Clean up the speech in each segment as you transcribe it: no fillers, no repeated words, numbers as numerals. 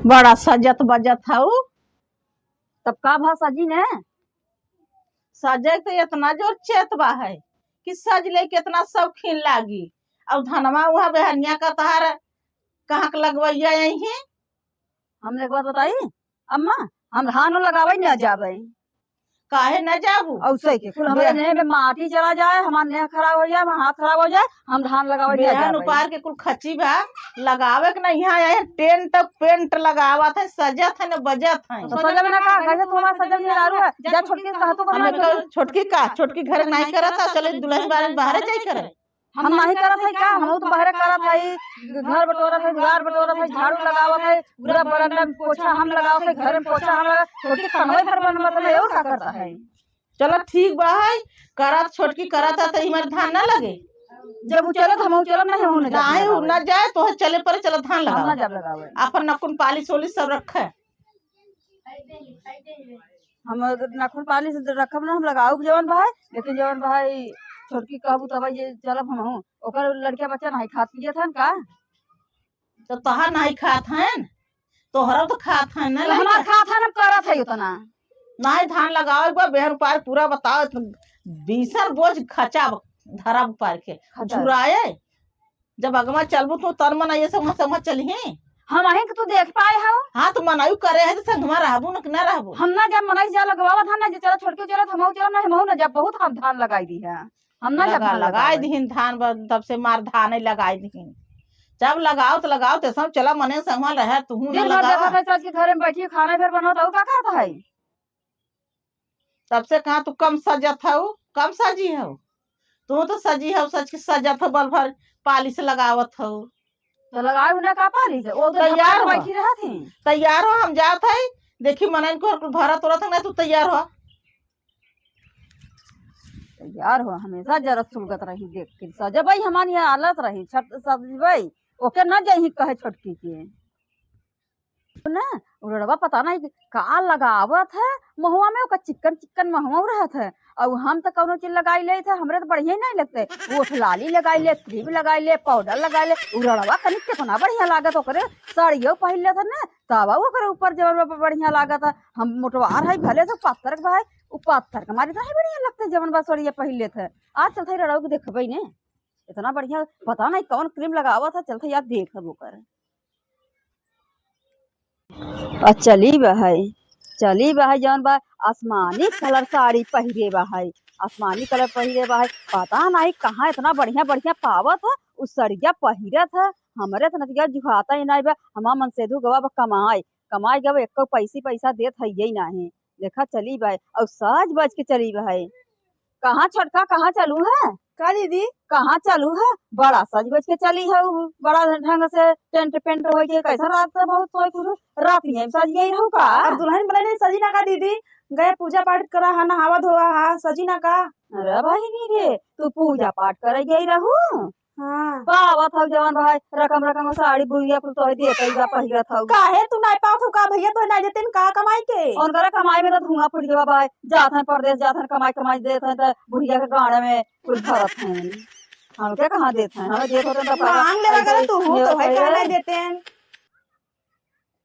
बड़ा सजत बजत हूँ। तब का भा सजी ने सजे तो इतना जोर चेतवा है कि सज ले कितना शौकीन लागी। अब धनवा वहाँ बेहनिया का तहार कहाँ के लगवैया यही। हमने एक बात बताई अम्मा, हम धान लगावे न जावे काहे न जाबू। औसे के कुल हमारे नेह में माटी चला जाए, हमार नेह खराब हो जाए, हमार हाथ खराब हो जाए, हम धान लगावे न बेहन जावे। उपार के कुल खची बा लगावे के नहीं यहाँ टेंट पेंट लगावत है, सजत है न बजत है। तो सजब ना का कैसे तुम्हारा सजब नहीं आरू है जा छोटकी कहा तो हमें छोटकी घर नहीं करत है, चले दुल्हन बारे बाहर जाई करे। हम नहीं करत है का, हम तो बाहर करत है, घर बटोरत है, द्वार बटोरत है, झाड़ू लगावत है, पूरा बरामदा में पोछा हम लगावत है, घर में पोछा हम लगावत, छोटकी खनवे घर बनवत है, और का करता है। चलो ठीक बा है करत, छोटकी करत है तो हमारे धान ना लगे। जब वो चलत हम चलत नहीं होने नहीं ना जाए तो चले पर चलो धान हम ना लगा जब लगावे अपन नकुन पालिश ओलिश सब रखे। हम नाखून पालिश रखब ना हम लगाऊ जवन भाई, लेकिन जवन भाई छोटकी कहबू तब ये चलब हम हूं ओकर लड़का बच्चा नहीं खात पियत हन का। तो तहार नहीं खात हैं, तोहरा तो खात हैं ना। हमार खात हन, हम करत है उतना नहीं धान लगाओ एक बार बेहर पार पूरा बताओ। बीसर बोझ खचा धरा पार के झुराए जब अगवा चलबू तो तर मन ये सब समझ चलिए। हम अहीं के तू देख पाए हो। हाँ तो मनायु करे है तो संगमा रहबू न ना रहबू। हम ना जब मनाई जा लगवावा था ना जे चलो छोड़ के चलो हम चलो ना हम ना जब बहुत हम धान लगाई दी है। हम ना जब लगाई दीन धान तब से मार धान लगाई दीन। जब लगाओ तो लगाओ तो सब चला मने संगमा रहे तू दिन भर देखा था सच के घर में बैठी खाना फिर बनाओ तो का करता है। तब से कहा तू कम सजत हो, कम सजी हो। तू तो सजी हो, सच के सजत हो, बल भर पालिश लगावत हो। तो लगाए उन्हें का पालिश वो तो तैयार बैठी रहा थी। तैयार हो हम जात है देखी मनन को भरा तोरा था ना तू तैयार हो। तैयार हो हमेशा जरा सुलगत रही देख के सजबई हमारी हालत रही छठ सजबई ओके ना जाही कहे छोटकी के ना उड़वा पता नहीं का लगावत है महुआ में ओका चिकन चिकन महुआ रहत है। और हम तो कौनो चीज लगाई ले थे हमरे तो बढ़िया नहीं लगते। वो लाली लगाई ले, क्रीम लगाई ले, पाउडर लगाई ले, उड़वा कनी कितना बढ़िया लागत ओकरे साड़ियों पहन ले था ना तब ओकरे ऊपर जब बढ़िया लागत है। हम मोटवार है भले तो पत्थर के भाई उ पत्थर के मारे नहीं बढ़िया लगते जवन बा साड़िया पहन ले थे। आज चलते रड़ाऊ के देखबई ने इतना बढ़िया पता नहीं कौन क्रीम लगावत है। चलते यार देखब ओकर चली बहाई जौन बा आसमानी कलर साड़ी पहिरे बहाई, आसमानी कलर पहिरे बहाई पता नहीं कहाँ इतना बढ़िया बढ़िया पावत है उस सड़िया पहिरत है। हमरे तो नतिया जुहाता ही नहीं बा हमार मन से गवा कमाई कमाई गवा एक पैसा देत है यही नहीं देखा चली भाई और सज बज के चली भाई। कहाँ छोटका कहाँ चलू है का दीदी कहाँ चलू है बड़ा सज बज के चली है बड़ा ढंग से टेंट पेंट हो गई कैसा रात से बहुत सोई रात में सज गई रहू का। अब दुल्हन बने नहीं सजी ना का दीदी गए पूजा पाठ करा है नहावा धोवा है सजी ना का। अरे भाई नी रे तू पूजा पाठ करे गई रहू। हाँ पावा था जवान भाई रकम रकम साड़ी बुढ़िया कुल तो दे पैसा पहिरा था काहे तू नहीं पाओ का भैया तो नहीं देते का कमाई के और करे कमाई में तो धुआं फुट गया भाई जात है परदेश जात है कमाई कमाई देते हैं तो बुढ़िया के गाड़े में कुछ भरत है हम क्या कहाँ देते हैं हमें देते होते तो मांग ले लगा तू तो भाई का नहीं देते हैं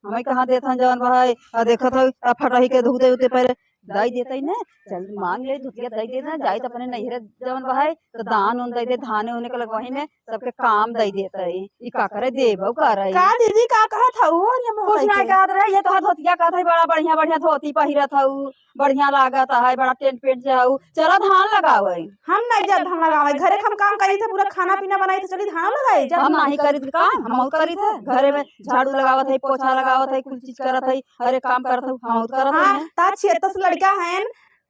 हमें कहाँ देते हैं जवान भाई देखा था फटाही के धुते उते पहले दाई देता ही ना चल मांग ले धुतिया दाई देना जाए तो अपने नहीं जवन भाई तो दान उन दे दे धाने होने के लगवाही में सबके काम दई देता है ई का करे देबो कर का दीदी का कहा था वो कुछ नहीं कहत रहे ये तो धोतिया कहत है बड़ा बढ़िया बढ़िया धोती पहिरत हऊ बढ़िया लागत है बड़ा टेंट पेंट से हऊ चला धान लगावे। हम नहीं जब धान लगावे घरे हम काम करी थे पूरा खाना पीना बनाई थे चली धान लगाई जब हम नहीं करी थे काम हम करी थे घरे में झाड़ू लगावत है पोछा लगावत है कुछ चीज करत है हर एक काम करत है हम करत है। ता 6 लड़का हैं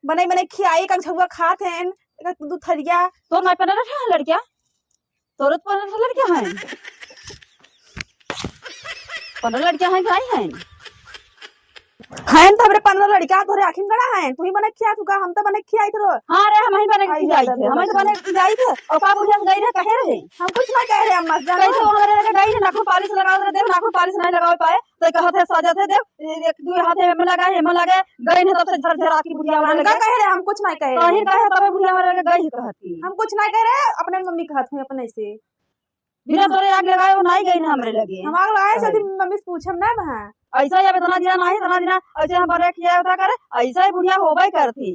बने बने खियाई का झुआ खात हैं दूध थरिया तो नहीं पहने रखा लड़किया तोरत पहने लड़किया है 15 लड़कियां हैं भाई हैं हैं तो हमरे 15 लड़का तोरे आखिर गड़ा हैं तू ही बने खिया तू का हम तो बने खियाई थे। हां रे हम ही बने खियाई थे हम तो बने खियाई थे और का बुझा गई रे कहे रहे हम कुछ ना कह रहे अम्मा जान कैसे हमारे लगे गई नाखून पालिश लगाओ रे देख नाखून पालिश नहीं लगाओ पाए तो कहत है सजा थे देख एक दो हाथ में लगा है में लगे गई ने तब से झरझरा की बुढ़िया वाला लगा कह रहे हम कुछ नहीं कह रहे कहे तब बुढ़िया वाला लगे गई कहती हम कुछ नहीं कह रहे अपने मम्मी कहत हूं अपने से बिना तोरे आग लगाए वो नहीं गई ना हमरे लगे। हमार लगाए हाँ। से मम्मी से पूछम ना वहां। ऐसा ही अब इतना दिना नहीं इतना दिना ऐसे हम बड़े किया होता करे ऐसा ही बुढ़िया होबे करती।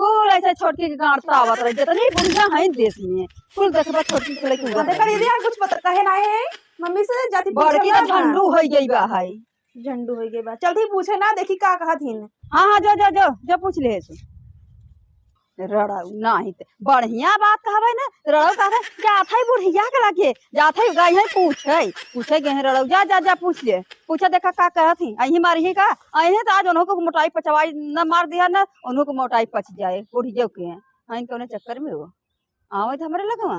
कुल ऐसे छोटकी के गांठता आवत रहे जितनी बुढ़िया है देश में कुल देखबा छोटकी के लड़की उगत देखा दीदी कुछ पता कहे ना है मम्मी से जाती पूछम बड़की ना तो झंडू हो गई बा है। झंडू हो गई बा चलती पूछे ना देखी का कहा थीन। हाँ हाँ जो जो जो जो पूछ ले से रड़ाऊ नहीं ते बढ़िया बात कहबे ना रड़ाऊ कहबे जात है बुढ़िया के लगे जात है गई है पूछे गए हैं रड़ाऊ जा जा जा पूछ ले पूछे देखा का कहती अही मारी का अही तो आज उन्हों को मोटाई पचवाई न मार दिया ना उन्हों को मोटाई पच जाए बुढ़ी जो के अही कौन चक्कर में हो आओ तो हमारे लगवा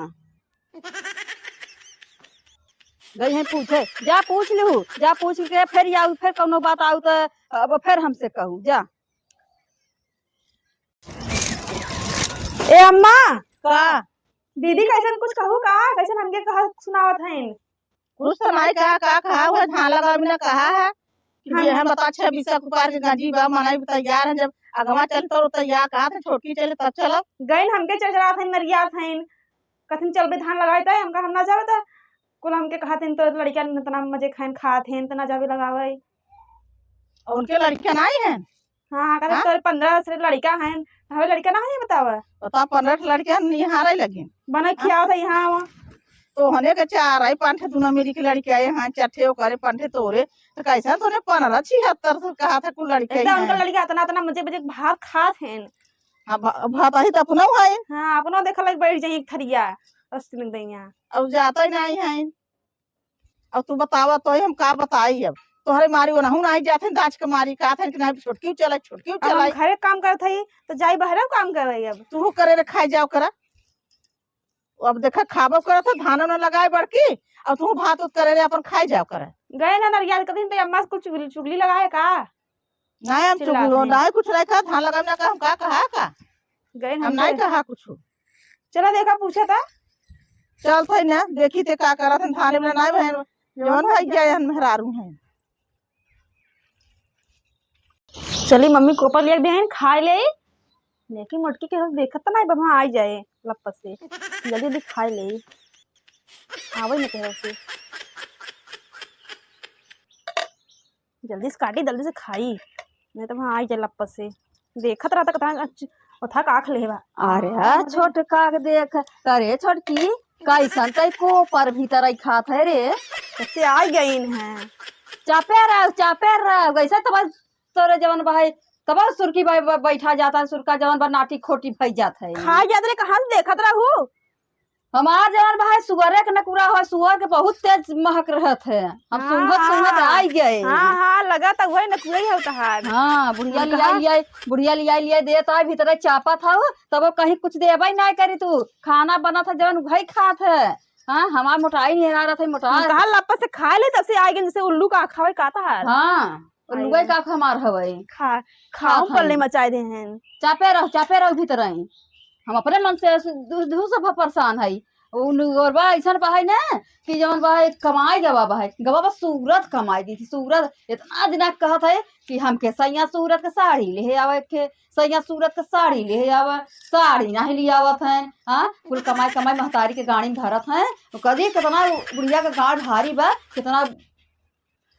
गई है पूछे जा पूछ लू जा पूछ के फिर आऊ फिर कोनो बात आऊ तो अब फिर हमसे कहू जा। ए अम्मा का दीदी कैसन कुछ कहू का कैसन हमके कहा सुनावत हैं। कुछ तो नहीं कहा हुआ धान लगा बिना कहा है कि ये हम बता 26 कुपार के गाजी बा मनाई तैयार है जब अगवा चलता तो तैयार कहा था छोटकी चले तब चलो गईन हमके चचरा थे नरिया थे कथिन चलबे धान लगाए थे हमका हम ना जावे था कुल हमके कहा थे तो लड़कियां इतना मजे खान खात हैं इतना जावे लगावे और उनके लड़कियां नहीं है। हाँ कहते तो 15 से लड़का हैं हमें लड़का ना है बतावा बता 15 लड़कियां निहारे लगी बना खिया था यहाँ तो हने के 4 आई 5 दूना मेरी की लड़की आए हाँ 4 करे 5 तोरे तो कैसा तोने 15 76 से कहा था कुल लड़के उनका लड़का इतना इतना मजे मजे भात खात हैं। भात ही तो अपना है हाँ अपना देखा लग बैठ जाइए थरिया अस्ती लग दैया अब जाता ही नहीं है। अब तू बतावा तो हम का बताई अब तोहरे मारी वो नहीं नहीं जाते दाच के मारी का था कि नहीं छोटकी चला घरे काम करत हई तो जाई बहरे काम करे अब तू करे रे खाई जाओ करा अब देखा खाबो करा तो धान न लगाए बड़की अब तू भात उत करे रे अपन खाई जाओ करा गए ना नरिया कदिन तो अम्मा कुछ चुगली लगाए का नहीं हम चुगलो नहीं कुछ नहीं कहा धान लगाए ना का हम का कहा का गए हम नहीं कहा कुछ चला देखा पूछा था चल थे ना देखी थे का करा थे थाने में नहीं बहन जवन भाई गए हम मेहरारू हैं। चली मम्मी कोपर ले बहन खा ले लेकिन मटकी के देखत तो नहीं बबा आ जाए लपस से जल्दी जल्दी खा ले आवे न कहे से जल्दी से काटी जल्दी से खाई नहीं तो वहां आ जाए लपस से देखत रहता कथा उठा काख लेवा। अरे छोट काक देख अरे छोटकी कैसन तई को पर भीतर आई खात है रे कैसे आ गई है चापे रह वैसे तब तोरे जवन भाई तब सुरकी बैठा जाता है सुरका जवन बा नाटी खोटी भई जाता है खा जात रे कहां से देखत रहू हमार जवन भाई सुअरे के नकुरा हो सुअर के बहुत तेज महक रहत है हम सुंगत आई गए। हां हां लगा त वही नकुरा ही होता है। हां बुढ़िया लिया देता भीतर चापा था तब कहीं कुछ देबई नहीं करी तू खाना बना था जवन भाई खात है। हाँ हमार मोटाई नहीं रहा था मोटा कहा लपस से खा ले तब से आ गए जैसे उल्लू का खावे काता है। हां उल्लू का हमार हवई खाओ पल्ले मचाए दे हैं चापे रह भीतर आई हम अपने मन से दू सब परेशान है और बा ऐसा बहाई ना कि जवन बहाई कमाई गवा बस सूरत कमाई दी थी सूरत इतना दिना कहत है कि हमके सैया सूरत के साड़ी ले आवे के सैया सूरत के साड़ी ले आवे साड़ी नहीं ले आवत है। हाँ कुल कमाई महतारी के गाड़ी में धरत है कदी कितना बुढ़िया के गाड़ भारी बा कितना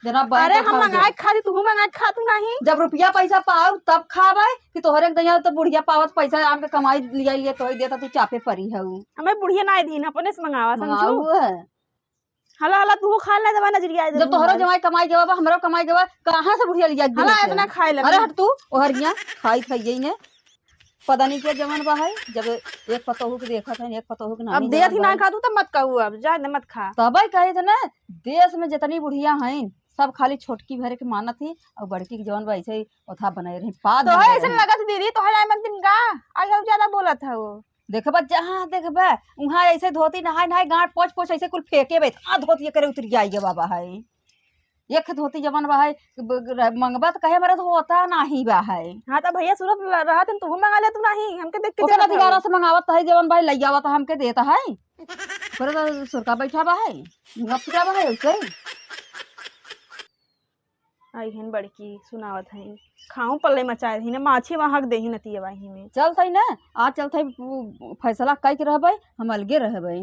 जना अरे हम मंगाए खाती तू मंगाए खातू नहीं जब रुपया पैसा पाओ तब खावे कि तोहरे के दैया तो बुढ़िया पावत पैसा आम के कमाई लिया तो देता तू चापे परी है हमें बुढ़िया ना दी अपने से मंगावा समझू है हला हला तू खा ले दवा नजरिया जब तोहरो जमाई कमाई गवा हमरो कमाई गवा कहां से बुढ़िया लिया हला इतना खाए ले अरे हट तू ओहरिया खाई ने पता नहीं क्या जमन बा है जब एक पतोहू के देखा था एक पतोहू के अब देत ही ना खा तू तो मत कहू अब जा मत खा तबई कहे थे ना देश में जितनी बुढ़िया हैं सब खाली छोटकी भरे के मानत थी और बड़की के जवन वैसे ही ओथा बनाए रही पाद तो ऐसे लगा थी दीदी तो है मत दिन का आज ज्यादा बोला था वो देखबा जहां देखबा वहां ऐसे धोती नहाय गांठ पोछ ऐसे कुल फेंके बे आ धोती करे उतर जाइए बाबा है एक धोती जवन बा है मंगबा तो कहे मेरे होता नहीं बा है। हां तो भैया सूरत रहा तू मंगा ले तू नहीं हमके देख के ओकरा दिगारा से मंगावत है जवन भाई लइया आवत हमके देता है पर सुरका बैठा बा है मुंगा बा है उसे आई हन बड़की सुनावत है खाऊं पल्ले मचाए ही ना माछी वहां हक दे ही नती वही में। चल थई ना आज चल थई फैसला कई के रहबै हम अलगे रहबै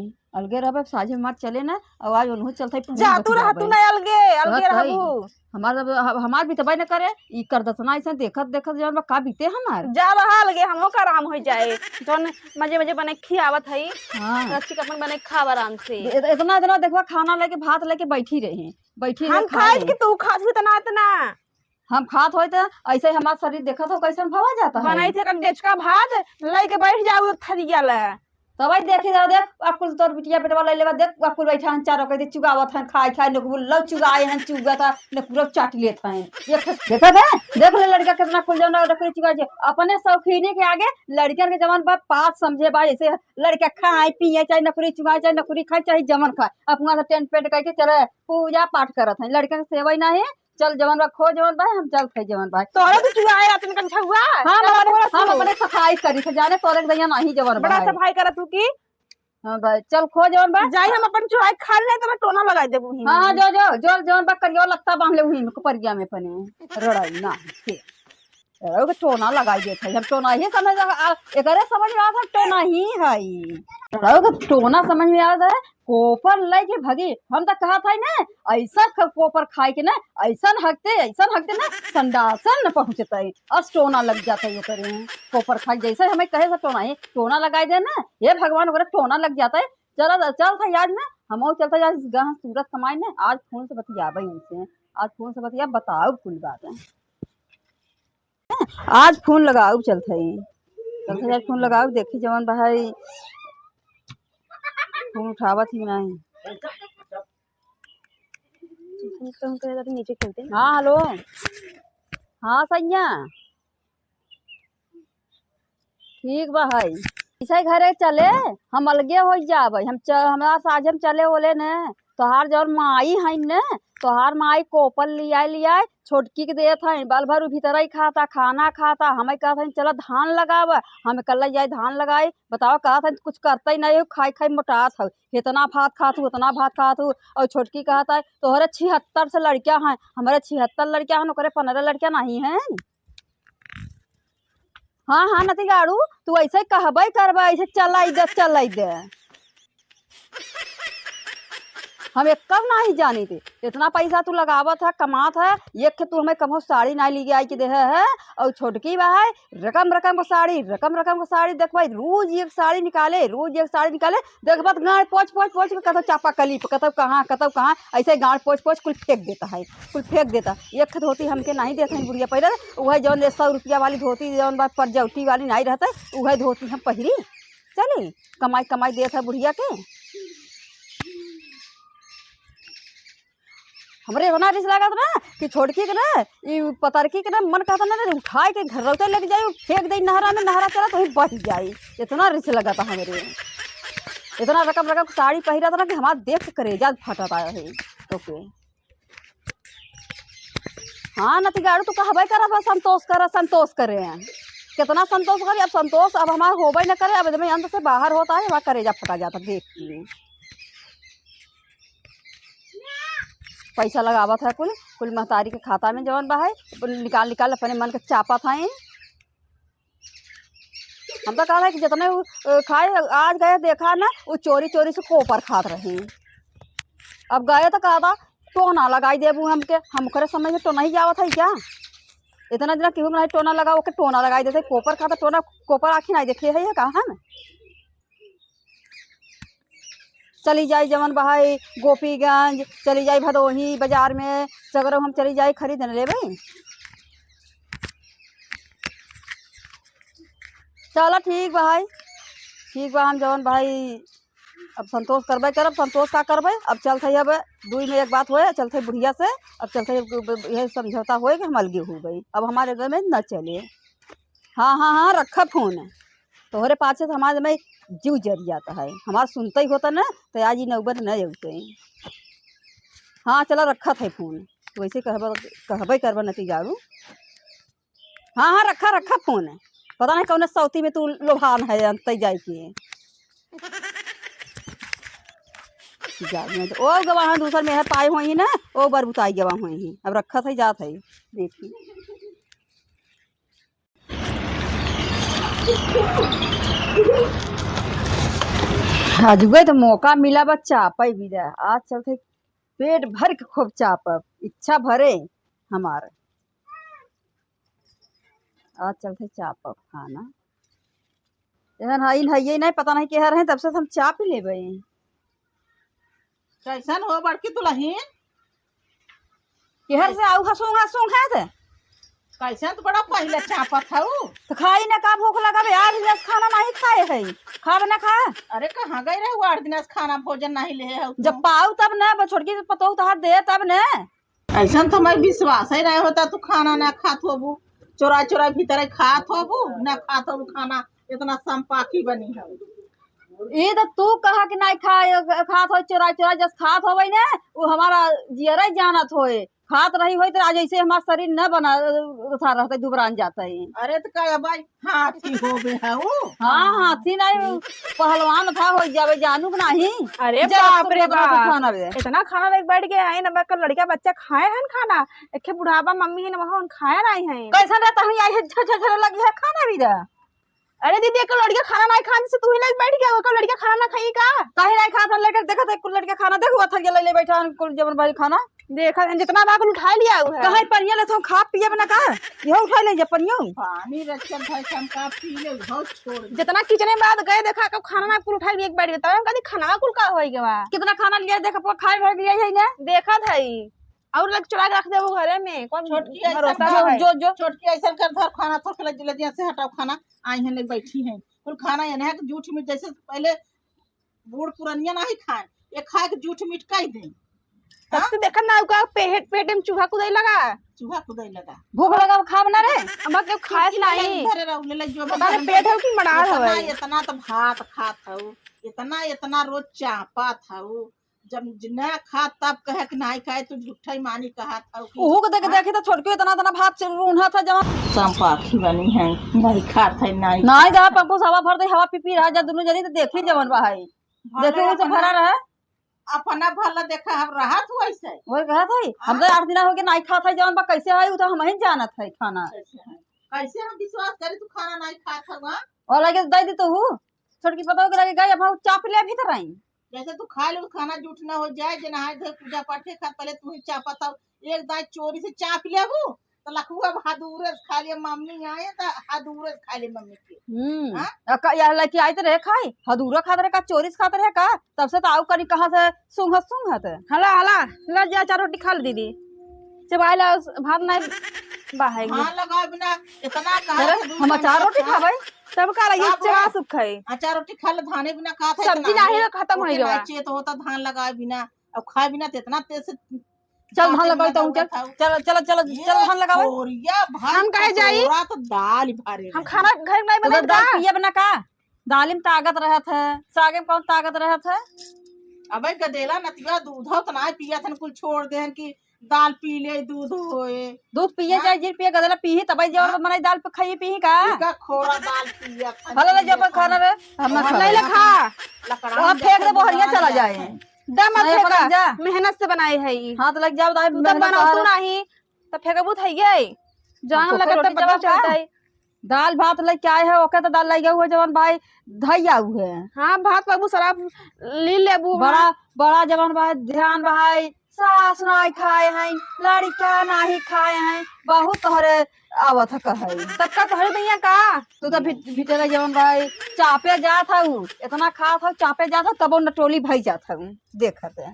साझे मार चले ना और आज उन्हों चल थई जा तू रह तू ना अलगे अलगे रहबू हमार भी तबे न करे ई कर दतना ऐसे देखत देखत जब का बीते हमार जा रहा अलगे हमो का आराम हो जाए जोन मजे मजे बने खियावत हई हाँ रच्ची कपन बने खाव आराम से। इतना इतना देखवा खाना लेके भात लेके बैठी रहे हम खाए कि तू खात भी तना इतना हम खात होते ऐसे ही हमारा शरीर देखत हो कैसे भवा जाता है बनाई थे कन डेचका भात लेके बैठ जाऊ थरिया ले तब देखी जाओ देख आपको तोर बिटिया बेटवा ले लेवा देख आपको बैठा हन चारों कहते चुगावत हन खाए खाए न लव चुगाए हन चुगाता न पूरा चाट लेत हन देखा है देख ले लड़का कितना खुल जाना रखरी चुगा जे अपने शौकीनी के आगे लड़कियन के जवान बात पास समझे बा ऐसे लड़का खाए पिए चाहे नकुरी चुगाए चाहे नकुरी खाए चाहे जमन खाए अपना से टेंट पेंट करके चले पूजा पाठ करत हन लड़का के सेवा नहीं चल जवान बा खो जवान भाई हम चल खाई जवान भाई तोरा भी चुगाए रातन कन छुआ हम अपने सफाई करी थे जाने तोरे दैया नहीं जवान बड़ा सफाई करत तू की। हां भाई चल खो जवान भाई जाई हम अपन चुगाए खा ले तो मैं टोना लगा देबू ही। हां जो जो जो जवान बा करियो लगता बांध ले हुई में परिया में पने रड़ाई ना के ओके टोना लगाई देत है हम टोना ही समझ एकरे समझ में आता टोना ही है टोना समझ में आता है कोपर लेके भगी हम तो कहा था ना ऐसा कोपर खाए के ना ऐसा हकते ना संडासन न पहुंचता है और टोना लग जाता है करे कोपर खाए जैसे हमें कहे टोना ही टोना लगाई दे ना ये भगवान वगैरह टोना लग जाता है चल था याद ना हम चलता यार गाँव सूरत कमाए ना आज फोन से बतिया उनसे आज फोन से बतिया बताओ कुल बात है आज फोन लगाओ चलता है आज फोन लगाओ देखी जवान भाई फोन उठावत ही नहीं। नीचे खेलते हाँ हेलो हाँ सैया ठीक बा है इसे घरे चले हम अलगे हो जाबे हमरा साझ हम चले बोले ने तोहार जौन माई है ने तोहार माई कोपर लिया छोटकी के देत है बाल भर भीतर ही खाता खाना खाता हमें कहते हैं चलो धान लगाव हमें कल जाए धान लगाए बताओ कहता है कुछ करता ही नहीं हो खाई खाई मोटात हो इतना भात खातू उतना भात खातू और छोटकी कहता है तोहरे 76 से लड़कियां हैं हमारे 76 लड़कियां हैं ओकरे 15 लड़कियां नहीं हैं। हाँ हाँ नती गाड़ू तू ऐसे कहबे करबे ऐसे चल दे हम एक कब नहीं जानी थे इतना पैसा तू लगावत है कमात है एक तू हमें कभी साड़ी नहीं ली आई के दे है और छोटकी बा है रकम को साड़ी देख भाई रोज एक साड़ी निकाले देख बात गाड़ पोछ के कतो चापा कली कतो कहाँ ऐसे गाड़ पोछ कुल फेंक देता एक धोती हमके नहीं देता है बुढ़िया पहले वह जौन 100 रुपया वाली धोती जौन बात परजौटी वाली नहीं रहता वह धोती हम पहिरी चली कमाई देता है बुढ़िया के हमरे इतना रिस लागत ना कि छोटकी के ना ये पतरकी के ना मन कहता ना उठाए के घर रौते लग जाए फेंक दे नहरा चला तो ही बच जाए इतना रिस लगा था हमरे इतना रकम साड़ी पहिरा था ना कि हमारा देख करेजा फटता है तो के हाँ नती गाड़ू तू कहबे कर संतोष करे कितना संतोष करे अब संतोष अब हमारा होबे न करे अब अंदर से बाहर होता है हमारा करेजा फटा जाता देख के पैसा लगावत है कुल महतारी के खाता में जवन बा है निकाल अपने मन के चापा था हम तो कहा है कि जितने खाए आज गए देखा ना वो चोरी से कोपर खात रहे अब गए तो कहा था टोना लगाई देबू हम करे समझ में तो नहीं जावत है क्या इतना दिन क्यों नहीं टोना लगा ओके टोना लगाई देते कोपर खाता टोना कोपर आखिर नहीं देखे है कहा ना चली जाए जमन बहाई गोपीगंज चली जाए भदोही बाजार में सगर हम चली जाए खरीद ले भाई चलो ठीक भाई ठीक बा हम जवन भाई अब संतोष करबे करब संतोष का करबे अब चलते अब 2 में एक बात होए चलते बुढ़िया से अब चलते यह समझौता होए कि हम अलगे हो गई अब हमारे घर में न चले। हाँ रखा फोन तोहरे पाछे से हमारे में जीव जर जाता है हमारा सुनता ही होता ना तो आज ही नौबत न जते हाँ चलो रखा था फोन तो वैसे कहबे करबा नती गाड़ू हाँ रखा फोन पता नहीं कौन सौती में तू लोभान है अंत जाए के ओ गवाह दूसर मेहर पाए हुई ना ओ बरबुताई गवाह हुई अब रखा था जात है देखी हजुए तो मौका मिला बा चापई भी दे आज चलते पेट भर के खूब चापब इच्छा भरे हमारे आज चलते चापब खाना एहन हईल है नहीं पता नहीं केहर है तब से हम चाप ही लेबे कैसन हो बड़की दुल्हन? केहर से आऊ हसूंग हसूंग है ते कैसन तो बड़ा पहले चापत हूँ। तो खाई ना का भूख लगा बे आज जस खाना नहीं खाए है खाब ना खा अरे कहाँ गई रहे 8 दिन से खाना भोजन नहीं ले है जब पाऊ तब न छोटकी पतो तहार दे तब न ऐसा तो मैं विश्वास ही नहीं होता तू खाना ना खात होबू चोरा चोरा भीतर खात होबू ना खात होबू खाना इतना संपाकी बनी है। ये तो तू कहा कि नहीं खात हो चोरा चोरा जस खात होवे ने वो हमारा जियरा जानत होए खात रही होई तो आज ऐसे हमारा शरीर न बना था रहता दुबरान जाता है। अरे तो क्या भाई हाथी हो गए है वो? हाँ हाथी नहीं पहलवान था हो जावे जानू नहीं। अरे बाप रे बाप इतना खाना लेके बैठ गए है ना लड़का बच्चा खाए हैं खाना एक बुढ़ापा मम्मी है ना खाया नहीं है कैसा रहता हूँ आई झर लगी है खाना भी दा। अरे दीदी एक लड़का खाना नहीं खाने से तू ही लेके बैठ गया एक लड़का खाना ना खाई का कहीं नहीं खाता लेकर देखा था कुल लड़का खाना देखो थक ले बैठा कुल जमन भाई खाना देखा जितना बाग उठा लिया है कहीं पनिया ले तो खा पिए बना का ये उठा ले जब पनियो पानी रखल भाई हम का पी ले बहुत छोड़ जितना किचन में बाद गए देखा कब खाना ना कुल उठा लिया बैठ गया तब कभी खाना कुल का होई के बा कितना खाना लिया देखा खाए भर लिया है ना देखा था और लग चुरा के रख दे वो घरे में कौन छोटकी भरोसा ऐसा है जो जो छोटकी ऐसा कर धर खाना थोक लजिया से हटाओ खाना आई है बैठी है कुल खाना ये है जूठ मीठ जैसे पहले बूढ़ पुरनिया नहीं खाए ये खा के जूठ मीठ कह दे तब से देखा ना का पेट में चूहा कुदाई लगा चूहा कुदाई लगा भूख लगा खा बना रे अब के खाए नहीं धरे रहो ले जो पता नहीं पेट है कि बड़ा है इतना तो भात खात हूँ इतना रोज चापा था जब न खा तब कहे कि नहीं खाए तो झूठा ही मानी कहा था ओहो को देख देखे तो छोड़ के इतना भात से उन्हा था जमा संपाखी बनी है नहीं खात है नहीं गा पप्पू हवा भर दे हवा पी रहा जा दोनों जनी तो देखी जवन भाई देखे वो सब भरा रहा अपना भला देखा हम राहत हुआ ऐसे वही कहा था हम तो 8 दिन हो गए नहीं खाता जवन बा कैसे है तो हम ही जानत है खाना कैसे हम विश्वास करे तू खाना नहीं खाता हुआ और लगे दे दी तो छोटकी पता हो लगे गए अब चाप ले भीतर आई जैसे तू खा ले खाना जूठ ना हो जाए जे नहाए धोए पूजा पाठ के खा पहले तू ही चापा था एक दाई चोरी से चाप लेबू तो लखुआ हादूरे खा लिए मम्मी आए तो हादूरे खा लिए मम्मी के यार लड़की आई तो रहे खाई हदूरा खाते रहे का चोरी खाते रहे का तब से तो आउ करी कहाँ से सूंघत हला हला ला जा 4 रोटी खा ले दीदी जब आइला भात नहीं बाहे हां लगा बिना इतना कहा हम 4 रोटी खावे तब का लगे चढ़ा सुख खाई 4 रोटी खा ले धाने बिना खा था सब्जी नहीं खत्म हो गया चाहिए तो होता धान लगाए बिना अब खाए बिना तो इतना तेज से चल धान लगाओ तो चल धान लगाओ हम कहे जाई तो दाल भारे हम खाना घर नहीं बना दाल पिए बना का दाल में ताकत रहत है साग में कौन ताकत रहत है अबे गदेला नतिया दूध तो ना पिया थन कुल छोड़ देहन कि दाल पी ले दूध होए दूध पिए जाए जी पिए गदेला पीही तब जब मने दाल पे खाई पीही का खोरा दाल पिया हला ले जब खाना रे हम ना नहीं ले खा लकड़ा फेंक दे बहरिया चला जाए दम फेंका मेहनत से बनाई है ई हां तो लग जाओ दाई तब बनाओ तू नहीं तब फेंकबू थई गई जान लगा तब पता चलता है दाल भात ले क्या है ओके तो दाल लगे हुए जवान भाई धैया हुए हां भात बाबू शराब ली लेबू बड़ा जवान भाई ध्यान भाई सास नहीं खाए हैं लड़का नहीं खाए हैं बहुत तोहरे आवत कहे तब का तोहरे दैया का तू तो भीतर जवान भाई चापे जात हूँ इतना खात हूँ चापे जात हूँ तब नटोली भाई जात हूँ देखत है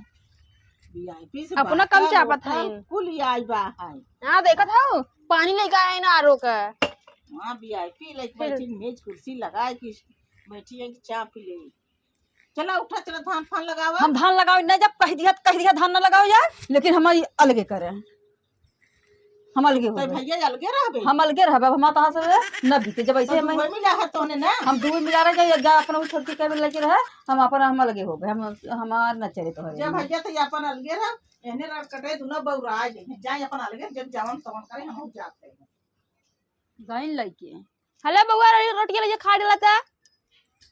अपना कम चापत है कुल आई बा है हां देखत हूँ पानी लेके आए ना आरो का वहां वीआईपी लाइक बैठी मेज कुर्सी लगाए कि बैठी है कि चाय पी ले चला उठा चला धान फान लगावा हम धान लगाओ नहीं जब कह दिया धान न लगाओ यार लेकिन हमारी अलगे करे हम अलगे हो भैया अलगे रहबे हम अलगे रहबे हम तहां से न बीते जब ऐसे हम मिला है तोने ना हम दूर मिला रहे जा अपन छोटी के लेके रहे हम अपन हम अलगे हो गए हम हमार न चले तो है जब भैया तो अपन अलगे रह एने रट कटे दुना बौरा आ जाए अपन अलगे जब जवान तवन करे हम जाते हैं गाइन लइके हले बउआ रोटी ले खा देला त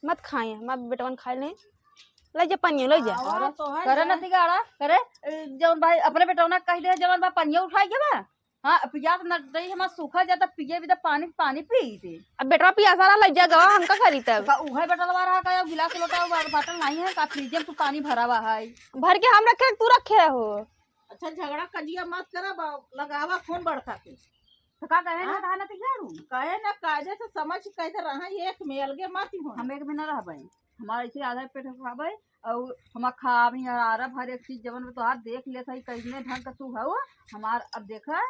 मत खाए हम बेटवन खाए ले ले जे पनिया ले जा करे न तिगाड़ा करे जवन भाई अपने बेटवना कह दे जवन बा पनिया उठाई के बा हाँ पिया तो नहीं हमारा सूखा जाता पिए भी तो पानी पानी पी थे अब बेटवा पियासा रहा लग जाएगा हम का करी तब उहे बटलवा रहा का गिलास लोटा बाटल नहीं है का फ्रिज में तू पानी भरा हुआ है भर के हम रखे तू रखे हो। अच्छा झगड़ा कजिया मत करा लगावा फोन बड़का के तो का कहे ना कहा ना पियारू कहे ना कायदे से समझ कैसे रहा एक में अलगे मत हो हम एक भी ना रहबे हमारा ऐसे आधा पेट खाबे और हम खाबी आरब हर एक चीज जवन तो हाथ देख लेता है कैसने ढंग का तू हो हमार अब देखा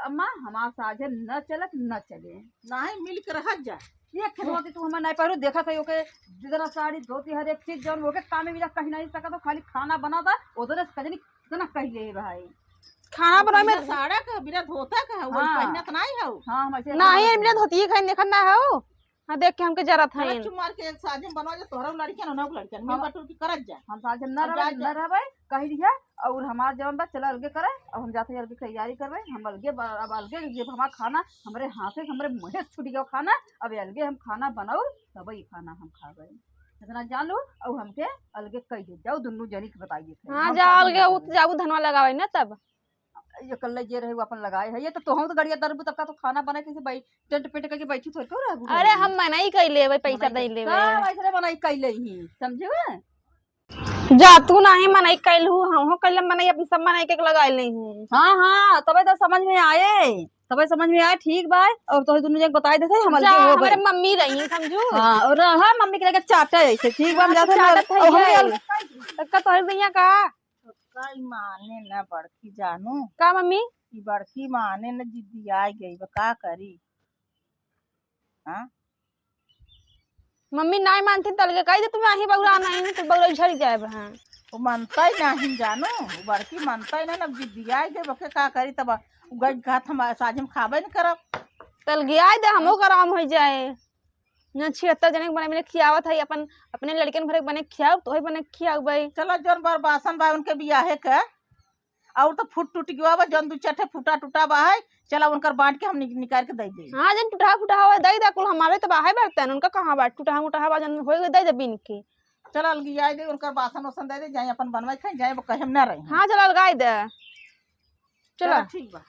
अम्मा हमार साझे न चलत न चले नहीं मिल के रह जा ये खेलवा के तू हमार नहीं पहरू देखा था ओके जितना साड़ी धोती हर एक चीज जवन ओके काम में भी कहीं नहीं सका तो खाली खाना बनाता उधर कजनी कितना कह ले भाई खाना बनाए में साड़ा का बिना धोता का वो पहनत नहीं हो हाँ हम ऐसे नहीं बिना धोती है खाई देखा ना हो। हाँ देख के हमके जरूरत है चुप मार के एक साजे बनवा जा तोहरा लड़कियां ना लड़कियां हम बटुर की करत जा हम साझे न रहबे कही दिया और हमार जवन बा चला अलगे करे अब हम जाते अलगे तैयारी करबे हम अलगे अब अलगे जब हमार खाना हमरे हाथ से हमरे मुंह छूट गया खाना अब अलगे हम खाना बनाओ तब ही खाना हम खाबे इतना जान लो और हमके अलगे कह दे जाओ दोनों जनी के बताइए हाँ जा अलगे उत जाऊ धनवा लगावे ना तब ये कल जे रहे वो अपन लगाए है ये तो तोहू तो गड़िया दरबू तक का तो खाना बना के भाई टेंट पेट करके बैठी थोड़ी को रहबू अरे हम मना ही कर लेवे पैसा दे लेवे सब ऐसे बनाई कैले ही समझे जा तू नहीं मनाई कैल हूँ हम हो कैल मनाई अपनी सब मनाई के लगा ले हूँ। हाँ हाँ तबे तो समझ में आए तबे समझ में आए ठीक बाय और तो दोनों जन बताई देते हम अलगे हो गए हमारे मम्मी रही समझू हां और हां मम्मी के लगे चाटा ऐसे ठीक बन जाते और हम तक तो दैया का कई माने ना बड़की जानू का मम्मी ई बड़की माने ना जिद्दी आ गई बा का करी हां मम्मी नहीं मानती तलगे कही दे तुम्हें आही बगुरा नहीं तो बगुरा झड़ जाए हां वो मानता ही नहीं जानू वो बड़की मानता ही ना जिद्दी आ गई बके का करी तब गई घात हम साजम खाबे न करब तल गया दे हमो कराम हो जाए न 76 जने बने मैंने खियावत है अपन अपने लड़कन भरे बने खियाव तो ही बने खियाव भाई चलो जोन बार बासन बा उनके बियाहे के और तो फुट टूट गया बा जोन दू चटे फुटा टूटा बा है चला उनकर बांट के हम निकाल के दे दे हां जन टूटा फुटा हुआ दई दा कुल हमारे तो बाहे बर्तन उनका कहां बात टूटा मुटा बा जन होई दई दे बिन के चल अलगी आई दे उनकर बासन वसन दे दे जाए अपन बनवाई खाई जाए वो कहे हम ना रही हां चल लगाई दे चलो ठीक बा।